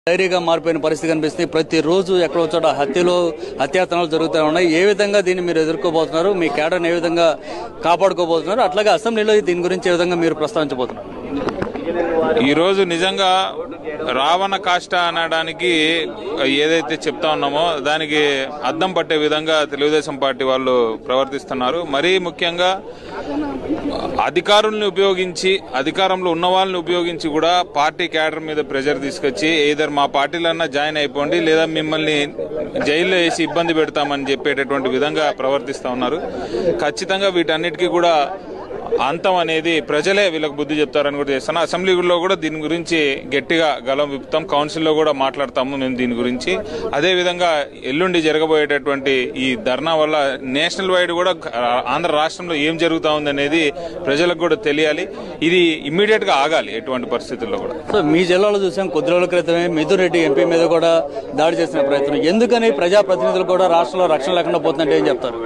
డైరీగా మారిపోయిన పరిస్థితి కనిపిస్తుంది. ప్రతిరోజు ఎక్కడో చోట హత్యాయత్నాలు జరుగుతూ ఉన్నాయి. ఏ విధంగా దీన్ని మీరు ఎదుర్కోబోతున్నారు? మీ కేడర్ని ఏ విధంగా కాపాడుకోబోతున్నారు? అట్లాగే అసెంబ్లీలో దీని గురించి ఏ విధంగా మీరు ప్రస్తావించబోతున్నారు? ఈ రోజు నిజంగా రావణ కాష్ట అనడానికి ఏదైతే చెప్తా ఉన్నామో దానికి అద్దం పట్టే విధంగా తెలుగుదేశం పార్టీ వాళ్ళు ప్రవర్తిస్తున్నారు. మరీ ముఖ్యంగా అధికారులను ఉపయోగించి, అధికారంలో ఉన్న వాళ్ళని ఉపయోగించి కూడా పార్టీ క్యాడర్ మీద ప్రెషర్ తీసుకొచ్చి ఏదర్ మా పార్టీలన్నా జాయిన్ అయిపోండి లేదా మిమ్మల్ని జైల్లో వేసి ఇబ్బంది పెడతామని చెప్పేటటువంటి విధంగా ప్రవర్తిస్తా ఉన్నారు. ఖచ్చితంగా వీటన్నిటికీ కూడా అంతం అనేది ప్రజలే వీళ్ళకి బుద్ధి చెప్తారని కూడా చేస్తాను. అసెంబ్లీలో కూడా దీని గురించి గట్టిగా గలం విప్పుతాం, కౌన్సిల్లో కూడా మాట్లాడతాము మేము దీని గురించి. అదేవిధంగా ఎల్లుండి జరగబోయేటటువంటి ఈ ధర్నా వల్ల నేషనల్ వైడ్ కూడా ఆంధ్ర రాష్ట్రంలో ఏం జరుగుతా ఉంది అనేది ప్రజలకు కూడా తెలియాలి. ఇది ఇమ్మీడియట్ గా ఆగాలి ఎటువంటి పరిస్థితుల్లో కూడా. సో మీ జిల్లాలో చూసాం, కొద్ది రోజుల క్రితమే మిథున్ రెడ్డి ఎంపీ మీద కూడా దాడి చేసిన ప్రయత్నం. ఎందుకని ప్రజాప్రతినిధులు కూడా రాష్ట్రంలో రక్షణ లేకుండా పోతుందంటే ఏం చెప్తారు?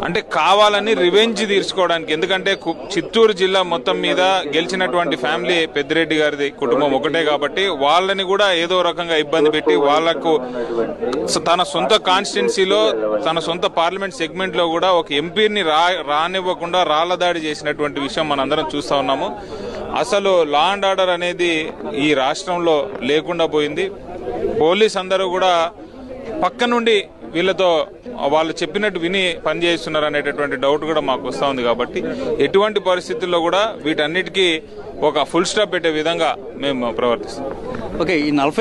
అంటే కావాలని రివెంజ్ తీర్చుకోవడానికి. ఎందుకంటే చిత్తూరు జిల్లా మొత్తం మీద గెలిచినటువంటి ఫ్యామిలీ పెద్దిరెడ్డి గారిది కుటుంబం ఒకటే కాబట్టి వాళ్ళని కూడా ఏదో రకంగా ఇబ్బంది పెట్టి వాళ్లకు తన సొంత కాన్స్టిట్యున్సీలో తన సొంత పార్లమెంట్ సెగ్మెంట్ లో కూడా ఒక ఎంపీని రానివ్వకుండా రాళ్ల దాడి చేసినటువంటి విషయం మనందరం చూస్తా ఉన్నాము. అసలు లా అండ్ ఆర్డర్ అనేది ఈ రాష్ట్రంలో లేకుండా పోయింది. పోలీస్ అందరూ కూడా పక్క నుండి వీళ్ళతో వాళ్ళు చెప్పినట్టు విని పనిచేస్తున్నారు అనేటటువంటి డౌట్ కూడా మాకు వస్తూ ఉంది. కాబట్టి ఎటువంటి పరిస్థితుల్లో కూడా వీటన్నిటికీ ఒక ఫుల్ స్టాప్ పెట్టే విధంగా మేము ప్రవర్తిస్తాం. ఓకే, ఈ 40